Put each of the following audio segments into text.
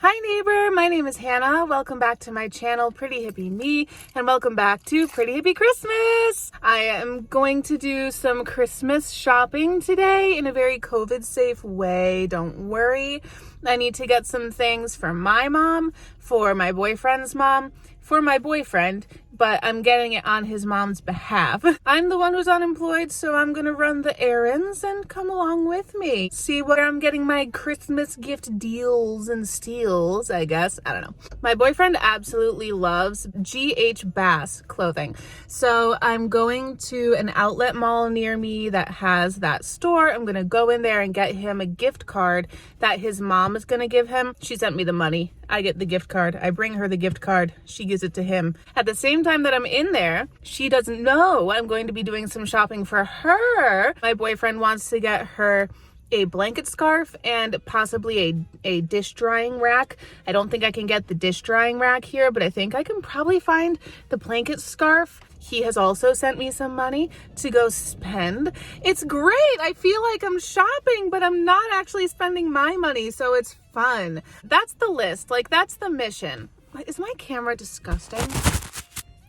Hi neighbor, my name is Hannah. Welcome back to my channel, Pretty Hippie Me, and welcome back to Pretty Hippie Christmas. I am going to do some Christmas shopping today in a very COVID safe way. Don't worry. I need to get some things for my mom, for my boyfriend's mom, for my boyfriend, but I'm getting it on his mom's behalf. I'm the one who's unemployed, so I'm gonna run the errands and come along with me. See where I'm getting my Christmas gift deals and steals, I guess. I don't know. My boyfriend absolutely loves G.H. Bass clothing. So I'm going to an outlet mall near me that has that store. I'm gonna go in there and get him a gift card that his mom is gonna give him. She sent me the money. I get the gift card. I bring her the gift card. She gives it to him. At the same time that I'm in there, she doesn't know I'm going to be doing some shopping for her. My boyfriend wants to get her a blanket scarf and possibly a dish drying rack. I don't think I can get the dish drying rack here, but I think I can probably find the blanket scarf. He has also sent me some money to go spend. It's great. I feel like I'm shopping, but I'm not actually spending my money, so it's fun. That's the list. Like, that's the mission. Is my camera disgusting?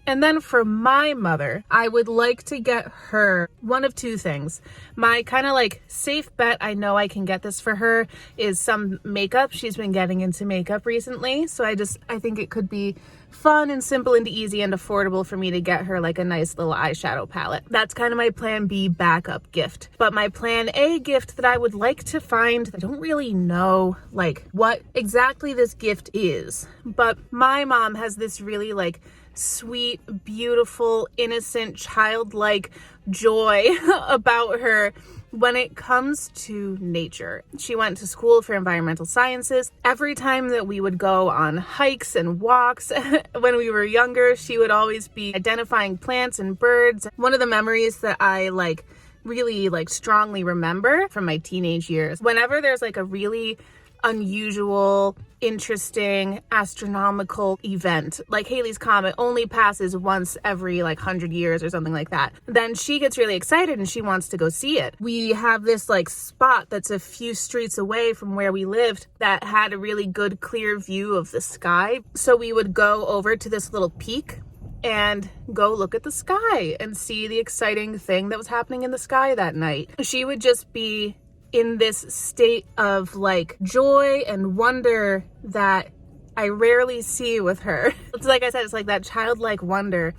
And then for my mother, I would like to get her one of two things. My kind of like safe bet, I know I can get this for her, is some makeup. She's been getting into makeup recently. So I think it could be fun and simple and easy and affordable for me to get her like a nice little eyeshadow palette. That's kind of my plan B backup gift. But my plan A gift that I would like to find, I don't really know like what exactly this gift is, but my mom has this really like sweet, beautiful, innocent, childlike joy about her when it comes to nature. She went to school for environmental sciences. Every time that we would go on hikes and walks when we were younger, she would always be identifying plants and birds. One of the memories that I really strongly remember from my teenage years, whenever there's like a really unusual, interesting, astronomical event, like Halley's Comet only passes once every 100 years or something like that, then she gets really excited and she wants to go see it. We have this spot that's a few streets away from where we lived that had a really good clear view of the sky. So we would go over to this little peak and go look at the sky and see the exciting thing that was happening in the sky that night. She would just be in this state of joy and wonder that I rarely see with her. It's like I said, it's like that childlike wonder.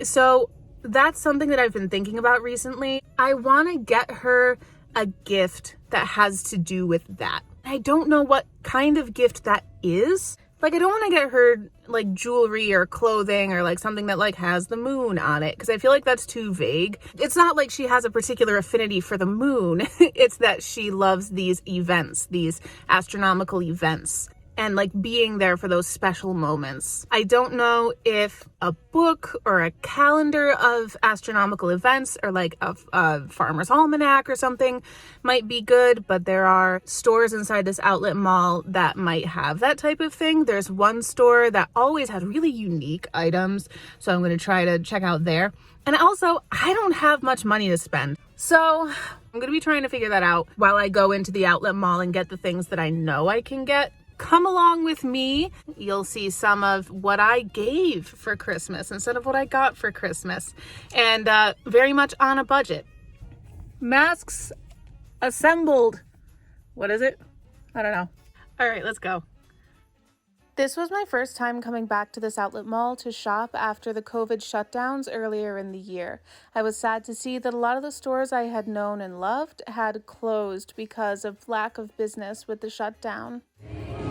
So that's something that I've been thinking about recently. I want to get her a gift that has to do with that. I don't know what kind of gift that is. I don't want to get her jewelry or clothing or something that has the moon on it, because I feel like that's too vague. It's not like she has a particular affinity for the moon. It's that she loves these events, these astronomical events, and being there for those special moments. I don't know if a book or a calendar of astronomical events or a farmer's almanac or something might be good, but there are stores inside this outlet mall that might have that type of thing. There's one store that always has really unique items, so I'm going to try to check out there. And also, I don't have much money to spend, so I'm going to be trying to figure that out while I go into the outlet mall and get the things that I know I can get. Come along with me. You'll see some of what I gave for Christmas instead of what I got for Christmas. And very much on a budget. Masks assembled. What is it? I don't know. All right, let's go. This was my first time coming back to this outlet mall to shop after the COVID shutdowns earlier in the year. I was sad to see that a lot of the stores I had known and loved had closed because of lack of business with the shutdown.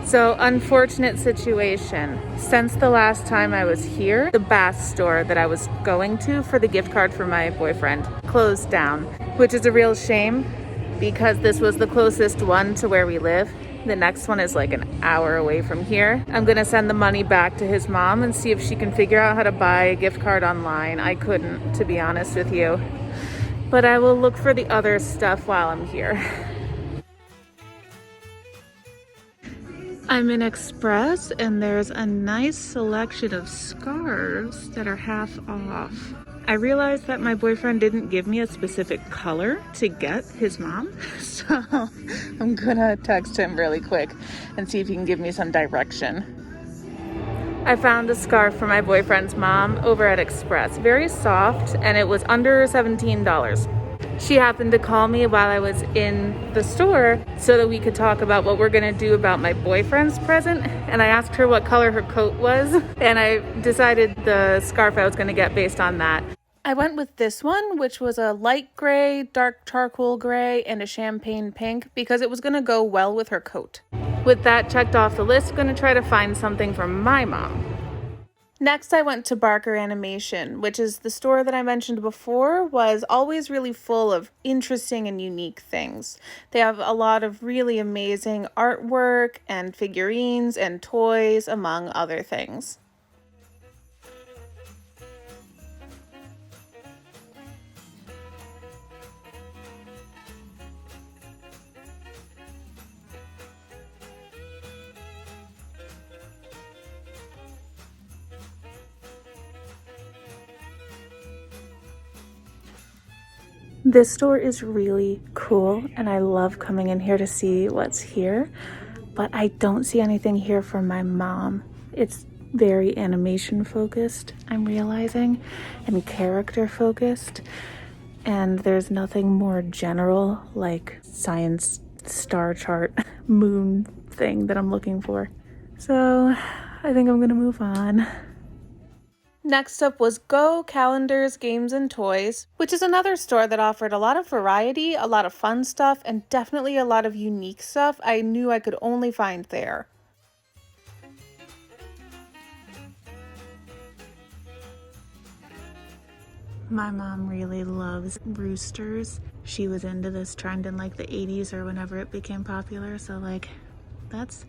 So, unfortunate situation. Since the last time I was here, the Bass store that I was going to for the gift card for my boyfriend closed down, which is a real shame because this was the closest one to where we live. The next one is an hour away from here. I'm gonna send the money back to his mom and see if she can figure out how to buy a gift card online. I couldn't, to be honest with you. But I will look for the other stuff while I'm here. I'm in Express and there's a nice selection of scarves that are half off. I realized that my boyfriend didn't give me a specific color to get his mom, so I'm gonna text him really quick and see if he can give me some direction. I found a scarf for my boyfriend's mom over at Express. Very soft, and it was under $17. She happened to call me while I was in the store so that we could talk about what we're gonna do about my boyfriend's present. And I asked her what color her coat was, and I decided the scarf I was gonna get based on that. I went with this one, which was a light gray, dark charcoal gray, and a champagne pink because it was gonna go well with her coat. With that checked off the list, I'm gonna try to find something for my mom. Next, I went to Barker Animation, which is the store that I mentioned before was always really full of interesting and unique things. They have a lot of really amazing artwork and figurines and toys, among other things. This store is really cool, and I love coming in here to see what's here, but I don't see anything here for my mom. It's very animation focused, I'm realizing, and character focused, and there's nothing more general like science star chart moon thing that I'm looking for. So I think I'm gonna move on. Next up was Go Calendars, Games, and Toys, which is another store that offered a lot of variety, a lot of fun stuff, and definitely a lot of unique stuff I knew I could only find there. My mom really loves roosters. She was into this trend in like the 80s or whenever it became popular, so like that's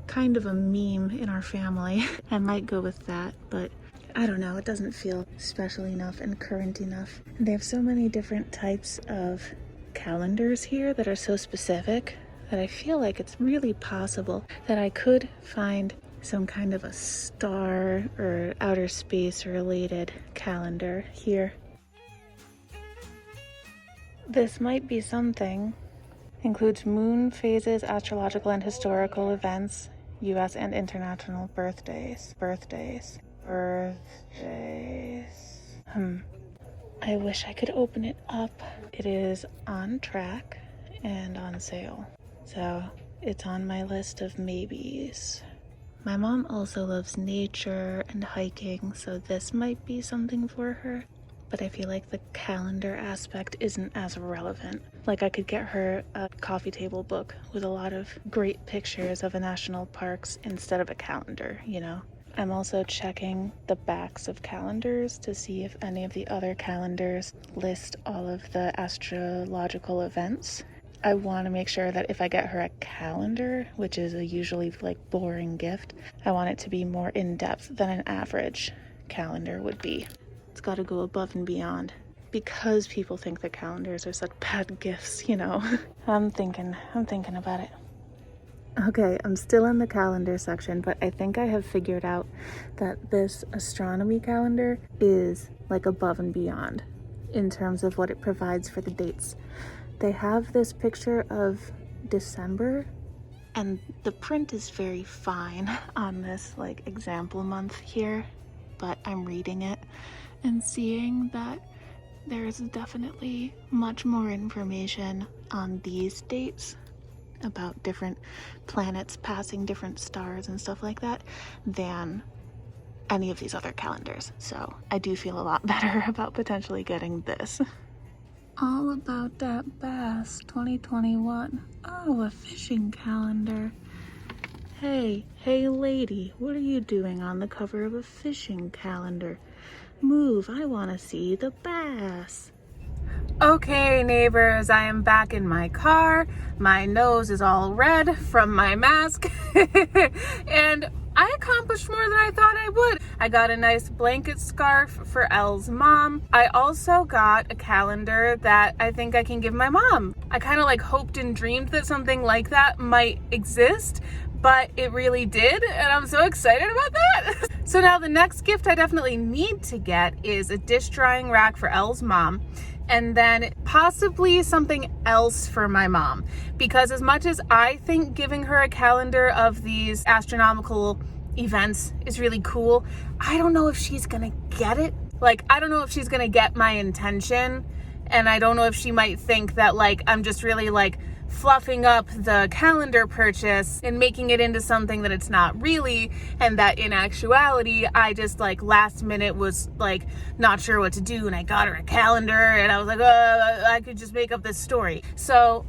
kind of a meme in our family. I might go with that, but I don't know, it doesn't feel special enough and current enough. They have so many different types of calendars here that are so specific that I feel like it's really possible that I could find some kind of a star or outer space related calendar here. This might be something. Includes moon phases, astrological and historical events, US and international birthdays. I wish I could open it up. It is on track and on sale, so it's on my list of maybes. My mom also loves nature and hiking, so this might be something for her, but I feel like the calendar aspect isn't as relevant. Like I could get her a coffee table book with a lot of great pictures of the national parks instead of a calendar, you know? I'm also checking the backs of calendars to see if any of the other calendars list all of the astrological events. I want to make sure that if I get her a calendar, which is a usually like boring gift, I want it to be more in-depth than an average calendar would be. It's got to go above and beyond because people think that calendars are such bad gifts, you know. I'm thinking about it. Okay, I'm still in the calendar section, but I think I have figured out that this astronomy calendar is like above and beyond in terms of what it provides for the dates. They have this picture of December, and the print is very fine on this like example month here, but I'm reading it and seeing that there's definitely much more information on these dates about different planets passing different stars and stuff like that than any of these other calendars. So I do feel a lot better about potentially getting this. All about that bass 2021. Oh, a fishing calendar. Hey lady, what are you doing on the cover of a fishing calendar? Move, I want to see the bass. Okay, neighbors, I am back in my car. My nose is all red from my mask. And I accomplished more than I thought I would. I got a nice blanket scarf for Elle's mom. I also got a calendar that I think I can give my mom. I kind of like hoped and dreamed that something like that might exist, but it really did, and I'm so excited about that. So now the next gift I definitely need to get is a dish drying rack for Elle's mom, and then possibly something else for my mom, because as much as I think giving her a calendar of these astronomical events is really cool, I don't know if she's gonna get it. Like, I don't know if she's gonna get my intention, and I don't know if she might think that like I'm just really like fluffing up the calendar purchase and making it into something that it's not really, and that in actuality I just like last minute was like not sure what to do and I got her a calendar and I was like, I could just make up this story. So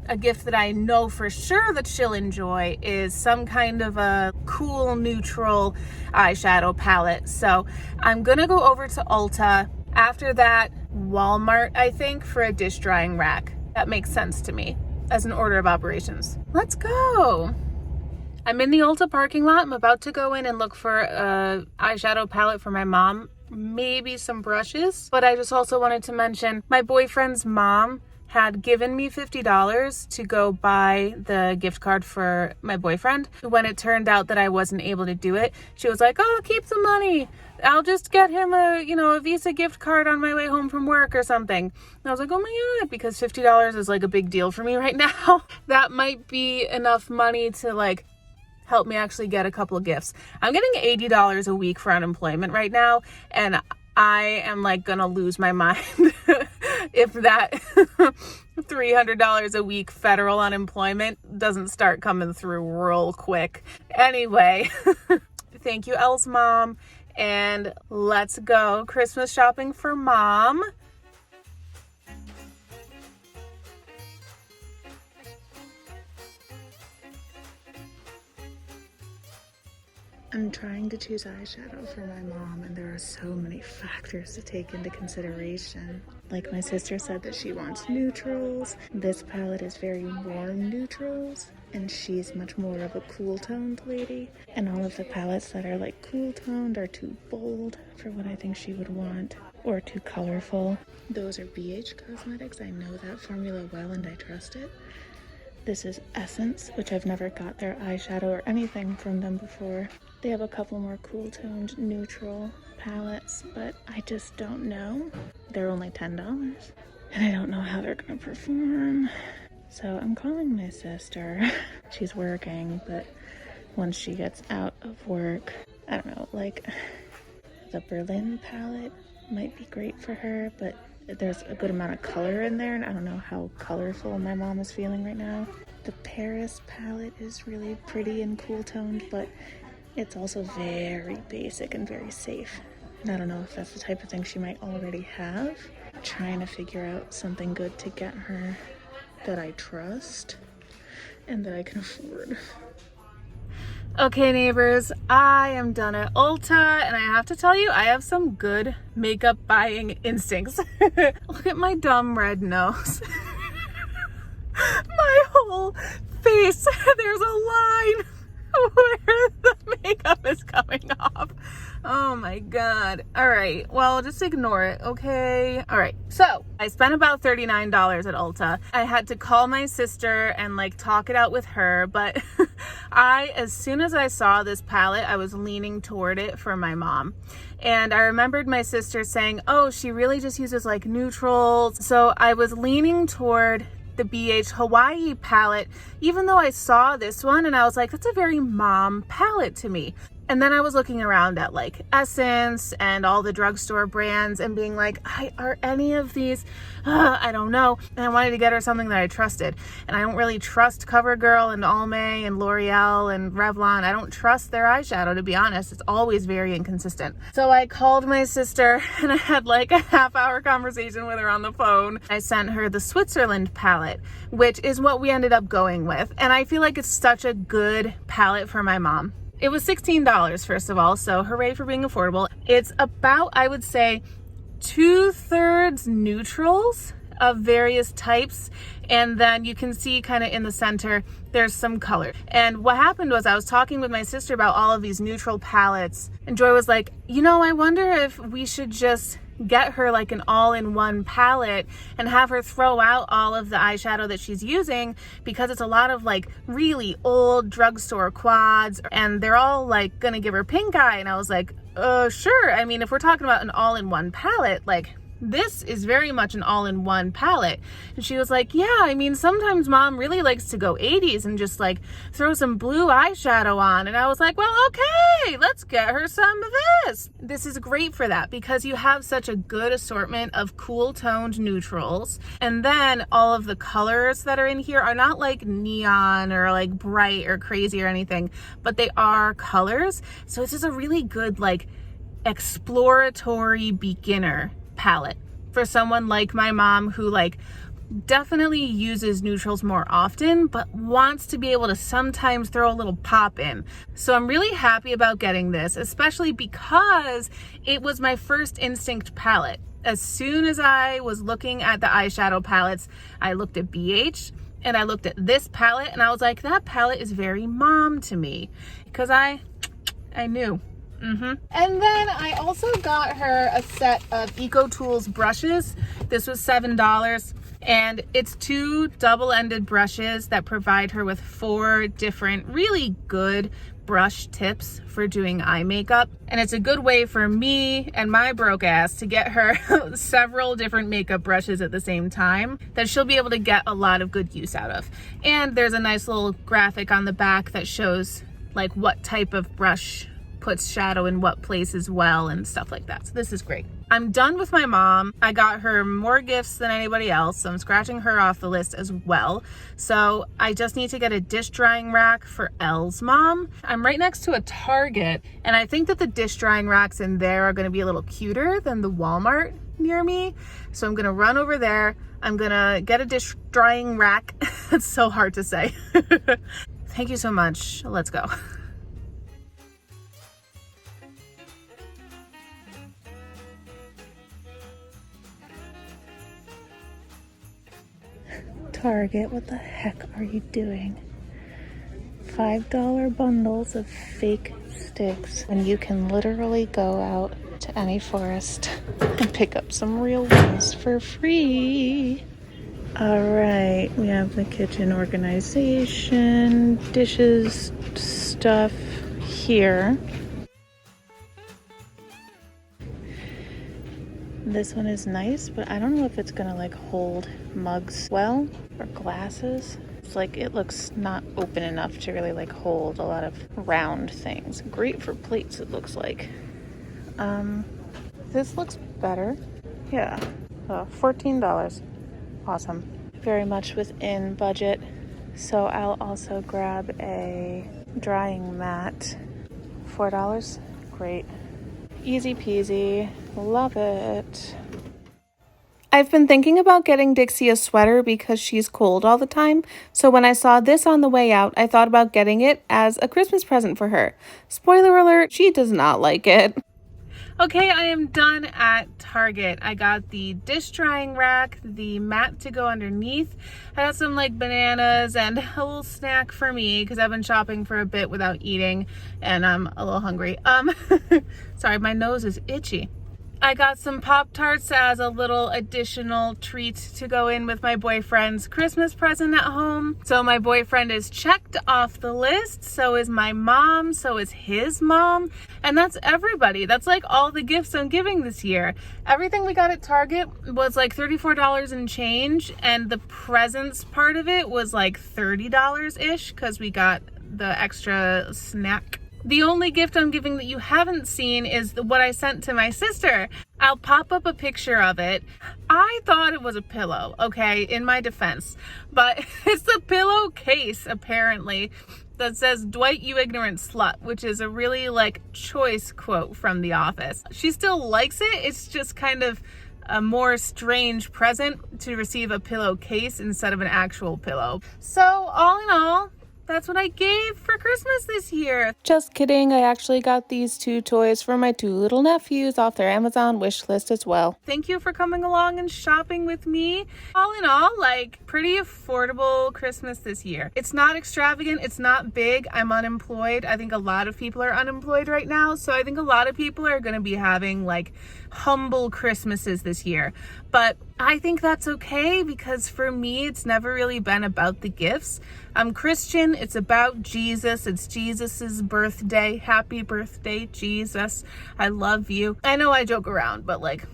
a gift that I know for sure that she'll enjoy is some kind of a cool neutral eyeshadow palette. So I'm gonna go over to Ulta. After that, Walmart, I think, for a dish drying rack. That makes sense to me as an order of operations. Let's go. I'm in the Ulta parking lot. I'm about to go in and look for a eyeshadow palette for my mom, maybe some brushes. But I just also wanted to mention my boyfriend's mom had given me $50 to go buy the gift card for my boyfriend. When it turned out that I wasn't able to do it, she was like, oh, keep the money. I'll just get him a Visa gift card on my way home from work or something. And I was like, oh my God, because $50 is like a big deal for me right now. That might be enough money to like help me actually get a couple of gifts. I'm getting $80 a week for unemployment right now, and I am like gonna lose my mind if that $300 a week federal unemployment doesn't start coming through real quick. Anyway, thank you, Elle's mom, and let's go Christmas shopping for mom. I'm trying to choose eyeshadow for my mom, and there are so many factors to take into consideration. Like my sister said that she wants neutrals. This palette is very warm neutrals, and she's much more of a cool toned lady. And all of the palettes that are like cool toned are too bold for what I think she would want, or too colorful. Those are BH Cosmetics. I know that formula well and I trust it. This is Essence, which I've never got their eyeshadow or anything from them before. They have a couple more cool toned neutral palettes, but I just don't know. They're only $10, and I don't know how they're gonna perform. So I'm calling my sister. She's working, but once she gets out of work, I don't know, like the Berlin palette might be great for her, but there's a good amount of color in there, and I don't know how colorful my mom is feeling right now. The Paris palette is really pretty and cool toned, but it's also very basic and very safe. And I don't know if that's the type of thing she might already have. I'm trying to figure out something good to get her that I trust and that I can afford. Okay, neighbors, I am done at Ulta, and I have to tell you, I have some good makeup buying instincts. Look at my dumb red nose. My whole face, there's a line where the makeup is coming off. Oh my God. All right, well, just ignore it, okay? All right, so I spent about $39 at Ulta. I had to call my sister and like talk it out with her, but as soon as I saw this palette, I was leaning toward it for my mom. And I remembered my sister saying, oh, she really just uses like neutrals. So I was leaning toward the BH Hawaii palette, even though I saw this one and I was like, that's a very mom palette to me. And then I was looking around at like Essence and all the drugstore brands and being like, are any of these, I don't know. And I wanted to get her something that I trusted. And I don't really trust CoverGirl and Almay and L'Oreal and Revlon. I don't trust their eyeshadow, to be honest. It's always very inconsistent. So I called my sister and I had like a half-hour conversation with her on the phone. I sent her the Switzerland palette, which is what we ended up going with. And I feel like it's such a good palette for my mom. It was $16, first of all, so hooray for being affordable. It's about, I would say, 2/3 neutrals of various types, and then you can see kind of in the center there's some color. And what happened was I was talking with my sister about all of these neutral palettes, and Joy was like, you know, I wonder if we should just get her like an all-in-one palette and have her throw out all of the eyeshadow that she's using, because it's a lot of like really old drugstore quads and they're all like gonna give her pink eye. And I was like, sure. I mean, if we're talking about an all-in-one palette, like this is very much an all-in-one palette. And she was like, yeah, I mean, sometimes mom really likes to go 80s and just like throw some blue eyeshadow on. And I was like, well, okay, let's get her some of this. This is great for that because you have such a good assortment of cool toned neutrals. And then all of the colors that are in here are not like neon or like bright or crazy or anything, but they are colors. So this is a really good like exploratory beginner palette for someone like my mom who like definitely uses neutrals more often but wants to be able to sometimes throw a little pop in. So I'm really happy about getting this, especially because it was my first instinct palette. As soon as I was looking at the eyeshadow palettes, I looked at BH and I looked at this palette and I was like, that palette is very mom to me, because I knew. And then I also got her a set of Ecotools brushes. This was $7 and it's 2 double-ended brushes that provide her with 4 different really good brush tips for doing eye makeup. And it's a good way for me and my broke ass to get her several different makeup brushes at the same time that she'll be able to get a lot of good use out of. And there's a nice little graphic on the back that shows like what type of brush puts shadow in what place as well and stuff like that. So this is great. I'm done with my mom. I got her more gifts than anybody else, so I'm scratching her off the list as well. So I just need to get a dish drying rack for Elle's mom. I'm right next to a Target, and I think that the dish drying racks in there are going to be a little cuter than the Walmart near me. So I'm going to run over there. I'm going to get a dish drying rack. It's so hard to say. Thank you so much. Let's go. Target, what the heck are you doing? $5 bundles of fake sticks, and you can literally go out to any forest and pick up some real ones for free. All right, we have the kitchen organization, dishes, stuff here. This one is nice, but I don't know if it's gonna like hold mugs well or glasses. It's like it looks not open enough to really like hold a lot of round things. Great for plates, it looks like. This looks better. Yeah, $14. Awesome. Very much within budget. So I'll also grab a drying mat. $4. Great. Easy peasy. Love it. I've been thinking about getting Dixie a sweater because she's cold all the time. So when I saw this on the way out, I thought about getting it as a Christmas present for her. Spoiler alert, she does not like it. Okay, I am done at Target. I got the dish drying rack, the mat to go underneath. I got some like bananas and a little snack for me because I've been shopping for a bit without eating and I'm a little hungry. Sorry, my nose is itchy. I got some Pop-Tarts as a little additional treat to go in with my boyfriend's Christmas present at home. So my boyfriend is checked off the list, so is my mom, so is his mom, and that's everybody. That's like all the gifts I'm giving this year. Everything we got at Target was like $34 and change, and the presents part of it was like $30-ish because we got the extra snack. The only gift I'm giving that you haven't seen is what I sent to my sister. I'll pop up a picture of it. I thought it was a pillow, okay, in my defense. But it's a pillowcase, apparently, that says, "Dwight, you ignorant slut," which is a really, like, choice quote from The Office. She still likes it. It's just kind of a more strange present to receive a pillowcase instead of an actual pillow. So, all in all, that's what I gave for Christmas this year. Just kidding, I actually got these 2 toys for my 2 little nephews off their Amazon wish list as well. Thank you for coming along and shopping with me. All in all, like, pretty affordable Christmas this year. It's not extravagant, it's not big. I'm unemployed. I think a lot of people are unemployed right now, so I think a lot of people are gonna be having like humble Christmases this year. But I think that's okay, because for me, it's never really been about the gifts. I'm Christian. It's about Jesus. It's Jesus's birthday. Happy birthday, Jesus. I love you. I know I joke around, but like,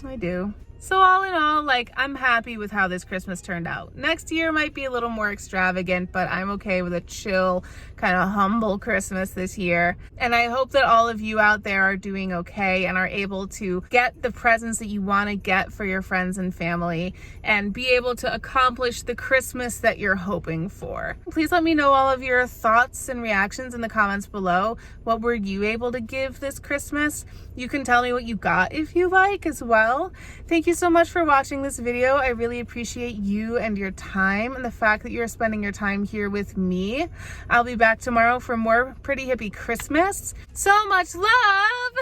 I do. So all in all, like, I'm happy with how this Christmas turned out. Next year might be a little more extravagant, but I'm okay with a chill, kind of humble Christmas this year. And I hope that all of you out there are doing okay and are able to get the presents that you want to get for your friends and family and be able to accomplish the Christmas that you're hoping for. Please let me know all of your thoughts and reactions in the comments below. What were you able to give this Christmas? You can tell me what you got if you like as well. Thank you so much for watching this video. I really appreciate you and your time and the fact that you're spending your time here with me. I'll be back tomorrow for more Pretty Hippie Christmas. So much love.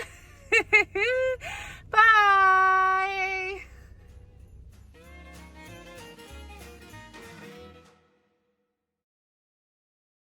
Bye.